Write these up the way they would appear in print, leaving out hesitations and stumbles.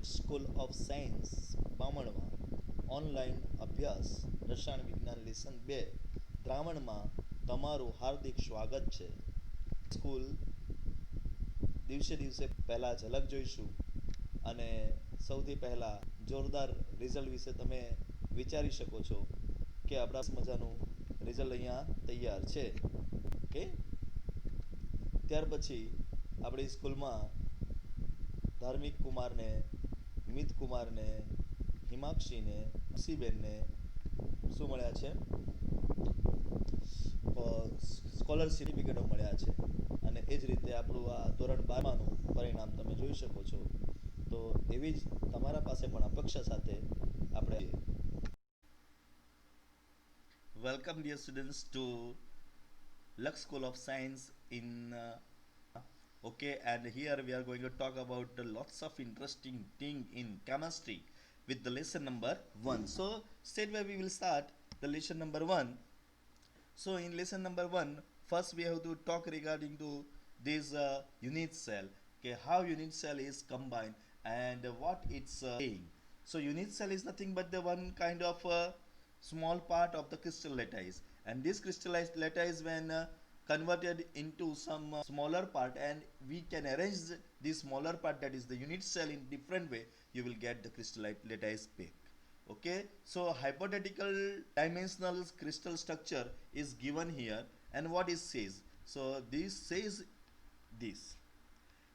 લક્ષ school of science બામણમાં online અભ્યાસ રસાયણ વિજ્ઞાન લેસન 2 દ્રાવણમાં તમારું હાર્દિક સ્વાગત છે. સ્કૂલ દિવસે દિવસે પહેલાં ઝલક જોઈશું અને સૌથી પહેલાં જોરદાર રિઝલ્ટ વિશે તમે વિચારી શકો છો કે આપણા મજાનું રિઝલ્ટ અહીંયા તૈયાર છે. ઓકે, ત્યાર પછી આપણી સ્કૂલમાં ધાર્મિક કુમારને, મિત કુમારને, હિમાક્ષીને, ખુશીબેનને શું મળ્યા છે? સ્કોલરશિપ સર્ટિફિકેટો મળ્યા છે. અને એ જ રીતે આપણું આ ધોરણ 12નું પરિણામ તમે જોઈ શકો છો. તો એવી જ તમારા પાસે પણ અપેક્ષા સાથે આપણે welcome dear students to Lux School of Science in okay, and here we are going to talk about lots of interesting thing in chemistry with the lesson number 1. So straight away we will start the lesson number 1. So in lesson number 1, first we have to talk regarding to this unit cell, okay, how unit cell is combined and what it's saying. So unit cell is nothing but the one kind of small part of the crystal lattice, and this crystallized lattice when converted into some smaller part, and we can arrange this smaller part, that is the unit cell, in different way, you will get the crystallized lattice back. Okay, so hypothetical dimensional crystal structure is given here, and what it says, so this says this.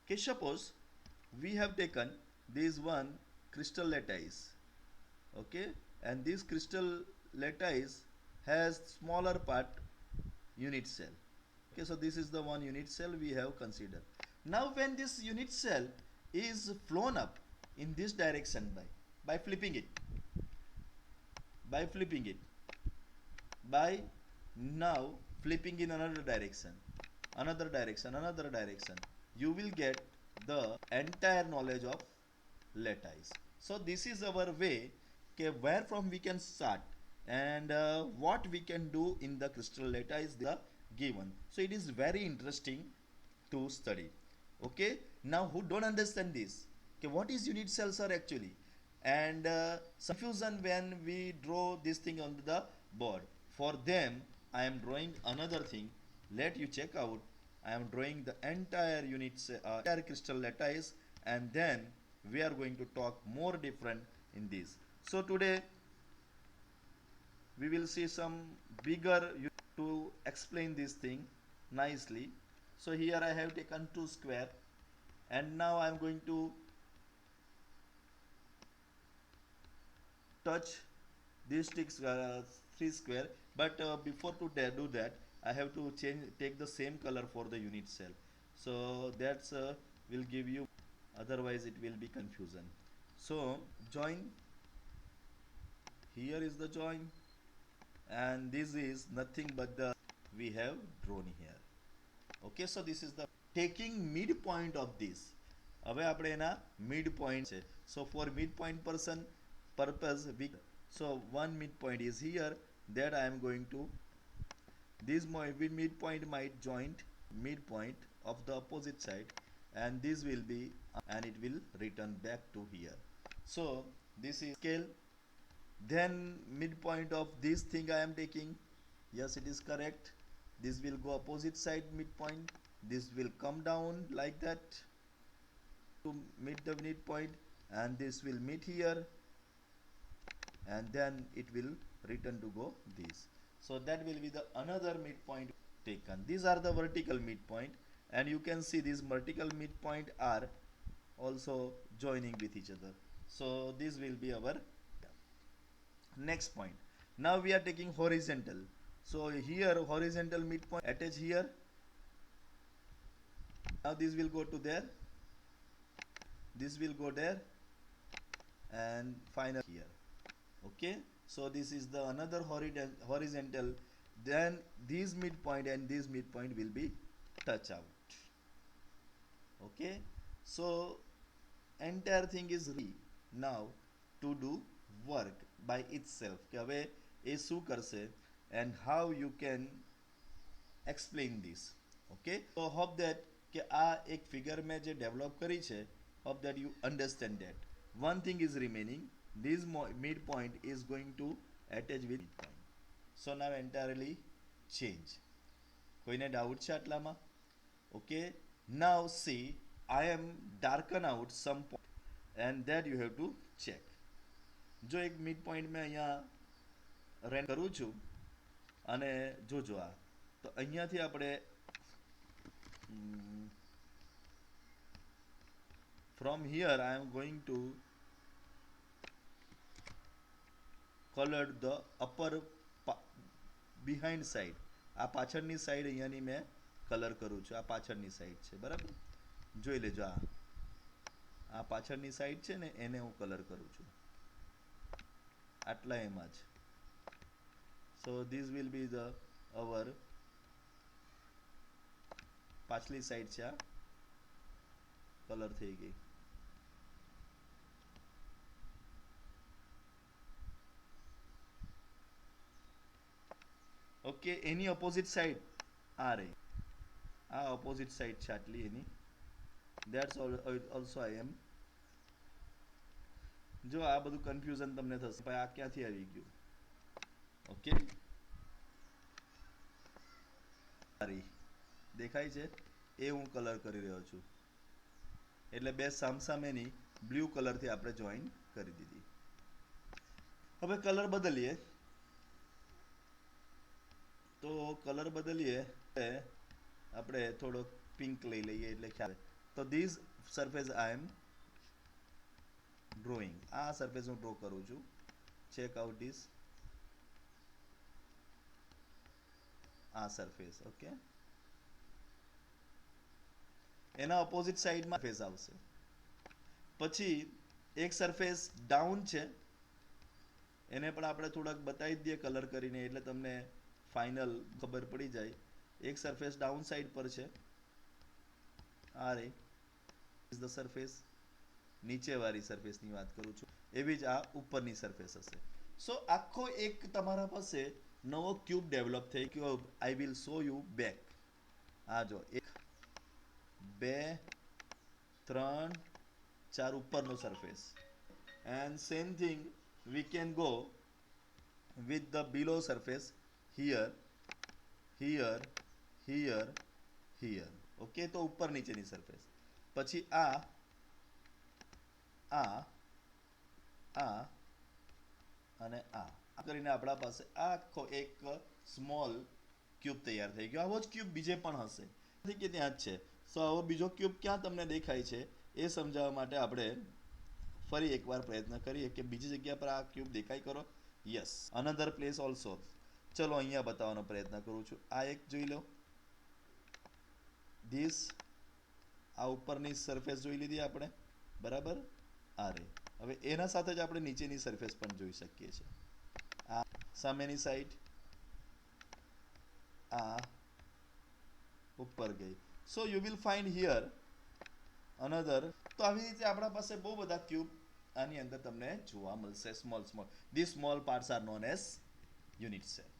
Okay, suppose we have taken this one crystal lattice, okay, and this crystal lattice has smaller part, unit cell. Okay, so this is the one unit cell we have considered. Now when this unit cell is flown up in this direction by flipping it, by flipping it, by now flipping in another direction, another direction, another direction, you will get the entire knowledge of lattice. So this is our way, okay, where from we can start, and what we can do in the crystal lattice the given. So it is very interesting to study. Okay, now who don't understand this, okay, what is unit cells are actually, and confusion when we draw this thing on the board. For them I am drawing another thing. Let you check out. I am drawing the entire entire crystal lattice, and then we are going to talk more different in this. So today we will see some bigger to explain this thing nicely. So here I have taken 2 square, and now I am going to touch these 3 square, but before to do that I have to take the same color for the unit cell, so that's will give you, otherwise it will be confusion. So join, here is the join, and this is nothing but the we have drawn here. Okay, so this is the taking midpoint of this. હવે આપણે એના midpoint છે, so for midpoint purpose we, so one midpoint is here, that I am going to this midpoint might joint midpoint of the opposite side, and this will be, and it will return back to here. So this is scale, then midpoint of this thing I am taking, yes it is correct, this will go opposite side midpoint, this will come down like that to meet the midpoint, and this will meet here, and then it will return to go this. So that will be the another midpoint taken. These are the vertical midpoint, and you can see these vertical midpoint are also joining with each other. So this will be our next point. Now we are taking horizontal. So here horizontal midpoint attach here. Now this will go to there, this will go there, and final here. Okay, so this is the another horizontal, then this midpoint and this midpoint will be touch out. Okay, so entire thing is ready now to do work by itself, કે હવે એ શું કરશે and how you can explain this. Okay, so hope that કે આ એક figure મેં જે develop કરી છે, hope that you understand that. one thing is remaining. This midpoint is going to attach with midpoint. So now entirely change. કોઈને doubt છે આટલામાં? Okay, now see, I am darken out some point and that you have to check. જો એક mid point મેં અહીંયા રેન કરું છું અને જોજો આ તો અહીંયાથી આપણે from here I am going to color the upper behind side. આ પાછળની સાઈડ અહીંયાની મેં કલર કરું છું. આ પાછળની સાઈડ છે, બરાબર? જોઈ લેજો, આ પાછળની સાઈડ છે ને એને હું કલર કરું છું આટલા એમાં જ. So this will be the અવર પાછલી સાઈડ છે, આ કલર થઈ ગઈ. ઓકે, એની ઓપોઝિટ સાઈડ આ રહી, આ ઓપોઝિટ સાઈડ છે આટલી એની. ધેટ્સ ઓલ્સો આઈ એમ. જો આ બધું કન્ફ્યુઝન તમને થશે, ભાઈ આ ક્યાંથી આવી ગયું? ઓકે, સારી દેખાય છે એ હું કલર કરી રહ્યો છું. એટલે બે સામસામેની બ્લુ કલરથી આપણે જોઈન કરી દીધી. હવે કલર બદલીએ. તો કલર બદલીએ આપણે થોડો પિંક લઈ લઈએ એટલે ખ્યાલ. તો this surface I am drawing. આ સરફેસ હું ડ્રો કરું છું. ચેક આઉટ ધીસ, આ સરફેસ. ઓકે, એના ઓપોઝિટ સાઈડમાં ફેસ આવશે. પછી એક સરફેસ ડાઉન છે, એને પણ આપણે થોડાક બતાવી દઈએ કલર કરીને એટલે તમને ફાઇનલ ખબર પડી જાય. એક સરફેસ ડાઉન સાઈડ પર છે, આ રે ઇઝ ધ સરફેસ. નીચેવાળી સરફેસની વાત કરું છું. એવી જ આ ઉપરની સરફેસ હશે. સો આખો એક તમારા પાસે નવો ક્યુબ ડેવલપ થઈ ગયો. I will show you back. આ જો 1 2 3 4 ઉપરનો surface. And same thing we can go with the below surface. here here here here. Okay, તો ઉપર નીચેની સરફેસ. પછી આ અને આ કરીને આપણા પાસે આખો એક સ્મોલ ક્યુબ તૈયાર થઈ ગયો. આવો જ ક્યુબ બીજે પણ હશે કે ત્યાં જ છે. સો આવો બીજો ક્યુબ ક્યાં તમને દેખાય છે એ સમજાવવા માટે આપણે ફરી એકવાર પ્રયત્ન કરીએ કે બીજી જગ્યા પર આ ક્યુબ દેખાય કરો. Yes, another place also. ચલો અહીંયા બતાવવાનો પ્રયત્ન કરું છું. આ એક જોઈ લો, ધીસ આ ઉપરની સરફેસ જોઈ લીધી આપણે, બરાબર? આ રે. હવે એના સાથે જ આપણે નીચેની સરફેસ પણ જોઈ શકીએ છીએ. આ સામેની સાઈડ, આ ઉપર ગઈ. So you will find here another. તો આવી રીતે આપણા પાસે બહુ બધા ક્યુબ આની અંદર તમને જોવા મળશે. Small small. This small parts are known as unit cell.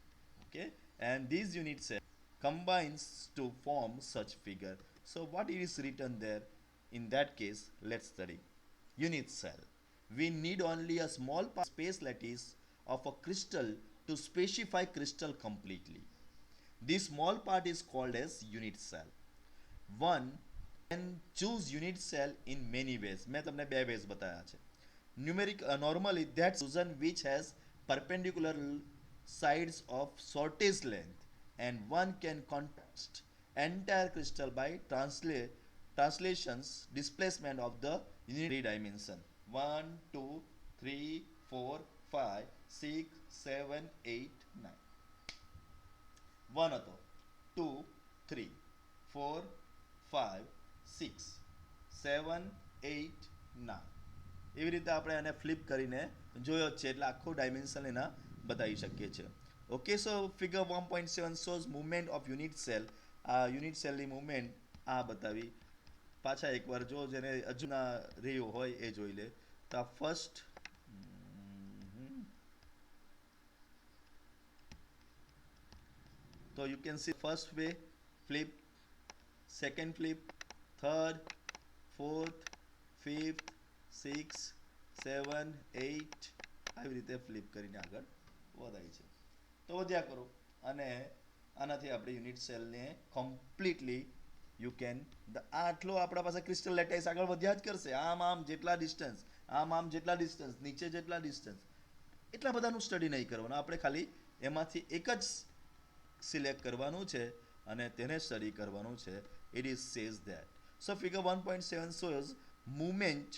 Okay, and these unit cell combines to form such figure. So what is written there? In that case, let's study unit cell. We need only a small space lattice of a crystal to specify crystal completely. This small part is called as unit cell. One can choose unit cell in many ways. मैं तुमने बे ways बताया है. Normally that chosen which has perpendicular sides of shortest length, and one can contrast entire crystal by translations displacement of the unit dimension. 1 2 3 4 5 6 7 8 9. 1 હતો, 2 3 4 5 6 7 8 9. એવી રીતે આપણે આને flip કરીને જોયો છે એટલે આખો ડાયમેન્શન એના બતાવી શકીએ છીએ. Okay, so figure 1.7 shows movement of unit cell. આ યુનિટ સેલની મૂવમેન્ટ આ બતાવી. પાછા એકવાર જો જેને હજુ ના રહ્યું હોય એ જોઈ લે. તો આ ફર્સ્ટ તો you can C first way flip, second flip, third, fourth, fifth, six, 7 8 આવી રીતે ફ્લિપ કરીને આગળ વધાય છે. તો વધ્યા કરો અને આનાથી આપણે યુનિટ સેલને કમ્પ્લીટલી યુ કેન આટલો આપણા પાસે ક્રિસ્ટલ લેટાઇસ આગળ વધ્યા જ કરશે. આમ જેટલા ડિસ્ટન્સ, આમ જેટલા ડિસ્ટન્સ, નીચે જેટલા ડિસ્ટન્સ, એટલા બધાનું સ્ટડી નહીં કરવાનું. આપણે ખાલી એમાંથી એક જ સિલેક્ટ કરવાનું છે અને તેને સ્ટડી કરવાનું છે. It is says that. So figure 1.7 shows movement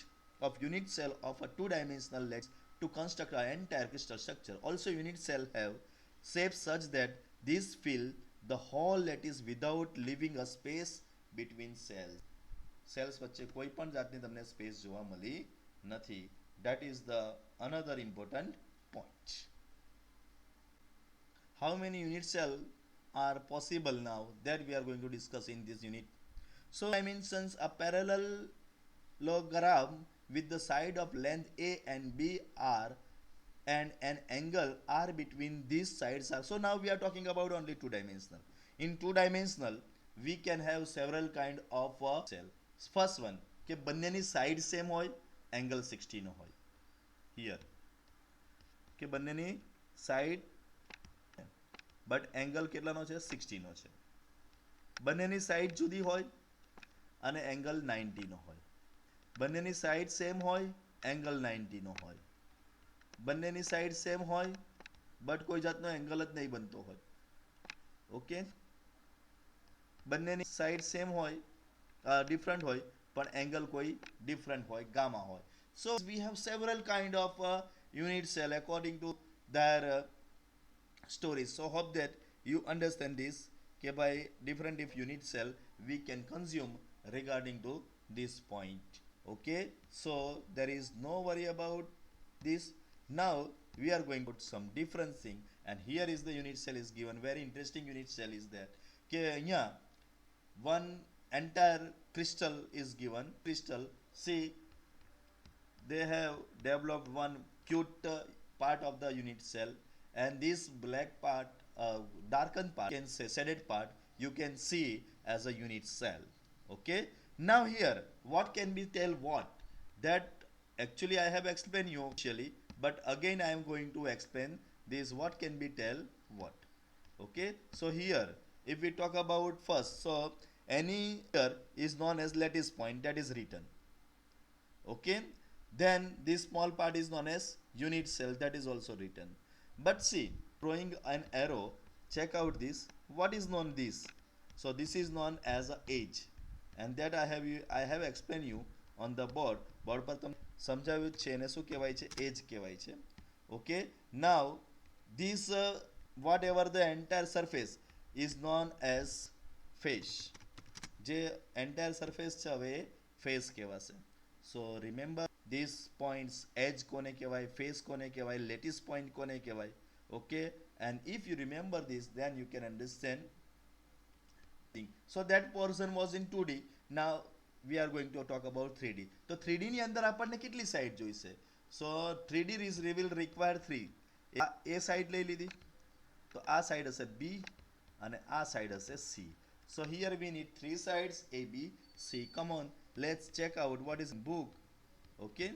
of unit cell of a two-dimensional lattice to construct an entire crystal structure. Also, unit cell have shapes such that these fill the whole lattice without leaving a space between cells. Cells વચ્ચે કોઈ પણ જાતની તમને space જોવા મળી નથી. That is the another important point. How many unit cells are possible now? That we are going to discuss in this unit. So dimensions a parallelogram with the side of length A and B are and an angle R between these sides are. So now we are talking about only two dimensional. In two dimensional we can have several kind of cell. First one કે બંનેની side same હોય, angle 60 નો હોય. Here કે બંનેની side but angle કેટલાનો છે? 60 નો છે. બંનેની side જુદી હોય અને એંગલ 90 નો હોય. બંનેની સાઈડ સેમ હોય, એંગલ 90 નો હોય. બંનેની સાઈડ સેમ હોય બટ કોઈ જાતનો એંગલ જ નહીં બનતો હોય. ઓકે, બંનેની સાઈડ સેમ હોય, ડિફરન્ટ હોય પણ એંગલ કોઈ ડિફરન્ટ હોય, ગામા હોય. So we have several kind of unit cell according to their stories. So hope that you understand this કે by different if unit cell we can consume regarding to this point. Okay, so there is no worry about this. Now we are going to put some different thing and here is the unit cell is given. Very interesting unit cell is there કે અહીંયા one entire crystal is given. Crystal, see, they have developed one cute part of the unit cell and this black part, darkened part, you can say shaded part, you can see as a unit cell. Okay, now here what can be tell what? That actually I have explained you actually, but again I am going to explain this what can be tell what. Okay, so here if we talk about first, so any here is known as lattice point, that is written. Okay, then this small part is known as unit cell, that is also written. But see, drawing an arrow, check out this, what is known this? So this is known as a edge and that I have explained you on the board પર તમને સમજાવ્યું છે એને શું કહેવાય છે? એજ કહેવાય છે. Okay, now this whatever the entire surface is known as face. જે entire surface છે હવે face કહેવાશે. So remember these points, edge કોને કહેવાય, face કોને કહેવાય, lattice point કોને કહેવાય. Okay, and if you remember this then you can understand. So that portion was in 2D. Now we are going to talk about 3D. તો 3D ની અંદર આપણને કેટલી સાઈડ જોઈશે? So 3D will require 3. A side લઈ લીધી તો આ સાઈડ હશે B અને આ સાઈડ હશે C. So here we need 3 sides A, B, C. Come on, let's check out what is in book. Okay,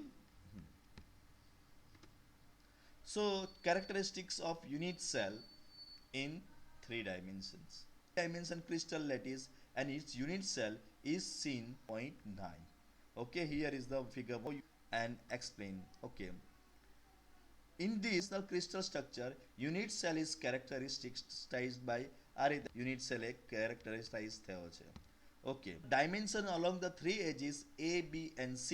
so characteristics of unit cell in 3 dimensions. Dimension crystal lattice and its unit cell is seen 0.9. Okay, here is the figure and explain. Okay, in this the crystal structure unit cell is characterized by unit cell characterized થયો છે. Okay, dimension along the three edges A, B and C,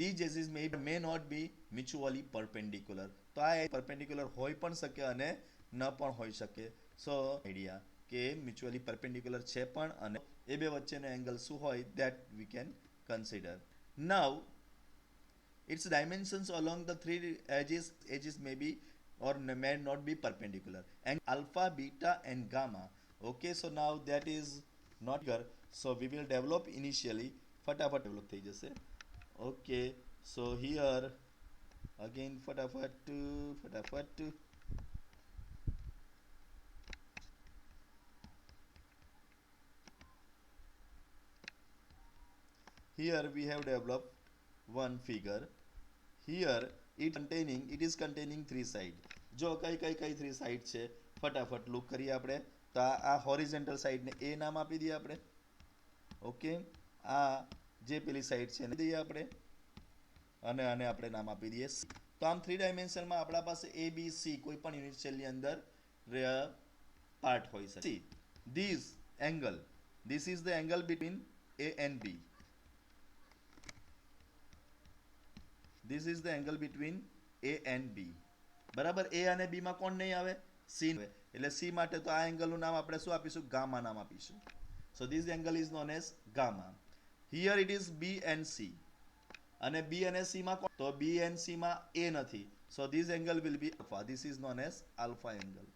these edges may not be mutually perpendicular. તો આ perpendicular હોઈ પણ શકે અને ન પણ હોઈ શકે. So idea કે mutually perpendicular છે પણ અને એ બે વચ્ચેનો એંગલ શું હોય that we can consider. Now its dimensions along the three edges may be or may not be perpendicular and alpha, beta and gamma. Okay, so now that is not here, so we will develop initially. फटाफट develop થઈ જશે. Okay, so here again फटाफट here we have developed one figure. here it is containing three side. જો કઈ three side છે ફટાફટ look કરીએ આપણે. તો આ હોરિઝોન્ટલ સાઈડ ને એ નામ આપી દઈએ આપણે. ઓકે, આ જે પેલી સાઈડ છે એને દઈએ આપણે, અને આને આપણે નામ આપી દઈએ સી. તો આમ થ્રી ડાયમેન્શનમાં આપણા પાસે એ બી સી કોઈ પણ યુનિટ સેલની અંદર પાર્ટ હોઈ શકે. See this angle, this is the angle between A and B. This is the angle between A and B. બરાબર, એ અને બી માં કોણ નહીં આવે? સી. એટલે સી માટે તો આ એંગલનું નામ આપણે શું આપીશું? ગામા નામ આપીશું. So this angle is known as gamma. Here it is B and C. અને બી અને સી માં કોણ? તો બી એન્ડ સી માં એ નથી. સો this angle will be alpha. This is known as alpha angle.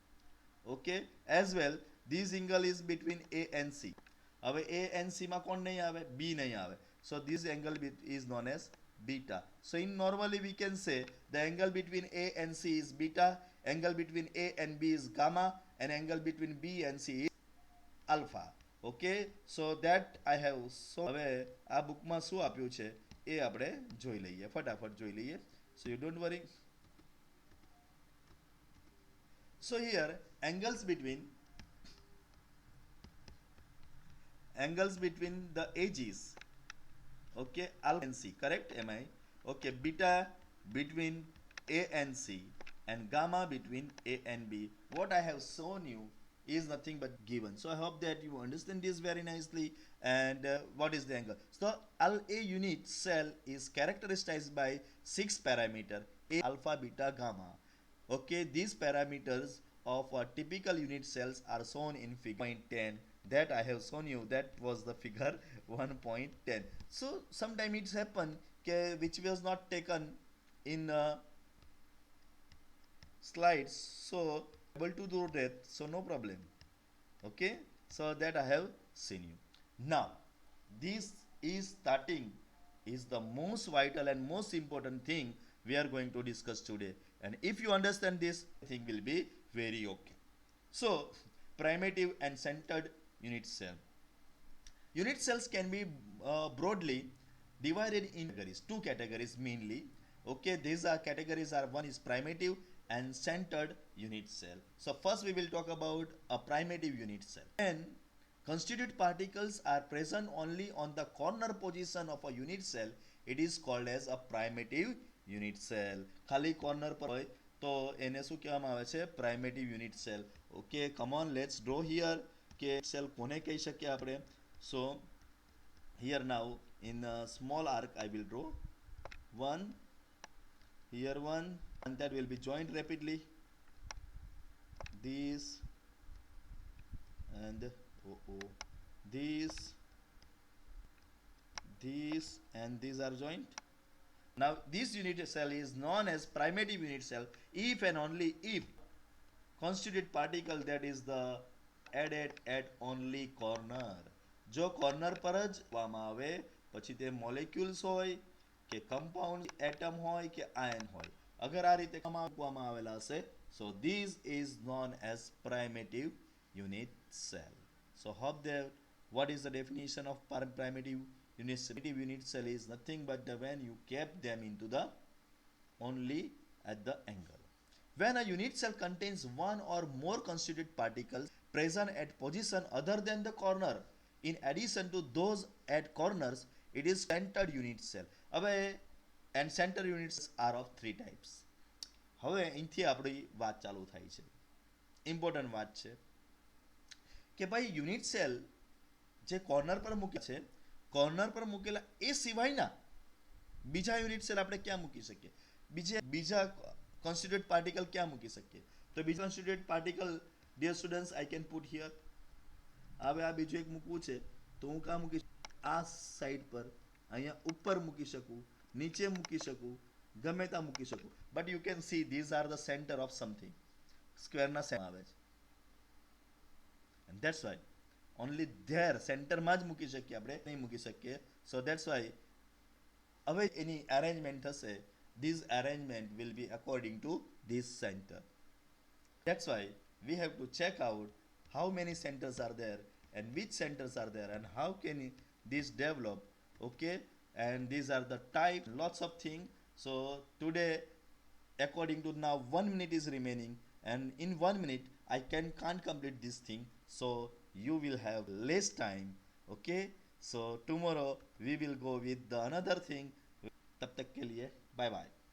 Okay, as well this angle is between A and C. હવે એ and C માં કોણ નહીં આવે? બી નહીં આવે. સો this angle is known as beta. So in normally we can say the angle between A and C is beta, angle between A and B is gamma, and angle between B and C is alpha. Okay, so that I have. So હવે આ બુકમાં શું આપ્યું છે એ આપણે જોઈ લઈએ, ફટાફટ જોઈ લઈએ. So you don't worry. So here angles between the edges. Okay, alpha and C, correct? Am I okay? Beta between A and C, and gamma between A and B. What I have shown you is nothing but given. So I hope that you understand this very nicely. And what is the angle? So a unit cell is characterized by 6 parameters: A, alpha, beta, gamma. Okay, these parameters of typical unit cells are shown in figure 1.10 that I have shown you. That was the figure 1.10. So sometimes it's happened which was not taken in slides, so able to do that, so no problem. Okay, so that I have seen you. Now this is starting is the most vital and most important thing we are going to discuss today. And if you understand this, I think will be very okay. So primitive and centered unit cell. Unit cells can be broadly divided in categories, two categories mainly. Okay, these are categories are, one is primitive and centered unit cell. So first we will talk about a primitive unit cell. When constituent particles are present only on the corner position of a unit cell, it is called as a primitive unit cell. ખાલી corner પર હોય તો એને શું કહેવામાં આવે છે? primitive unit cell. Okay, come on, let's draw here કે cell કોને કહી શકીએ આપણે? So here now in a small arc I will draw one, here one, and that will be joined rapidly. This and this and these are joined. Now this unit cell is known as primitive unit cell if and only if constituent particle that is the added at only corner. જો corner પર જ આપવામાં આવે, પછી તે molecules હોય કે compound atom હોય કે આયન હોય, અગર આ રીતે આપવામાં આવેલા હશે, so this is known as primitive unit cell. So hope that what is the definition of primitive unit cell? Primitive unit cell is nothing but when you kept them into the only at the angle. When a unit cell contains one or more constituent particles present at position other than the corner, in addition to those at corners, it is centered unit cell. હવે and centered units are of three types. હવે અહીંથી આપણી વાત ચાલુ થાય છે. Important વાત છે કે ભાઈ યુનિટ સેલ જે કોર્નર પર મૂકે છે, કોર્નર પર મૂકેલા એ સિવાયના બીજા યુનિટ સેલ આપણે ક્યાં મૂકી શકીએ? બીજા constituent particle ક્યાં મૂકી શકીએ? તો બીજા constituent particle, dear students, I can put here. હવે આ બીજું એક મૂકવું છે તો હું કાં મૂકી આ સાઈડ પર, અહીંયા ઉપર મૂકી શકું, નીચે મૂકી શકું, ગમે ત્યાં મૂકી શકું. But you can see these are the centre of something. સ્ક્વેરના સેન્ટર આવે છે. And that's why only there સેન્ટરમાં જ મૂકી શકીએ, આપણે નહીં મૂકી શકીએ. સો ધેટ્સ વાય હવે એની અરેન્જમેન્ટ થશે. This arrangement will be according to this center. That's why we have to check out how many centers are there and which centers are there and how can this develop. Okay, and these are the type, lots of things So today, according to now, 1 minute is remaining, and in 1 minute I can't complete this thing, so you will have less time. Okay, so tomorrow we will go with the another thing. तब तक के लिए bye bye.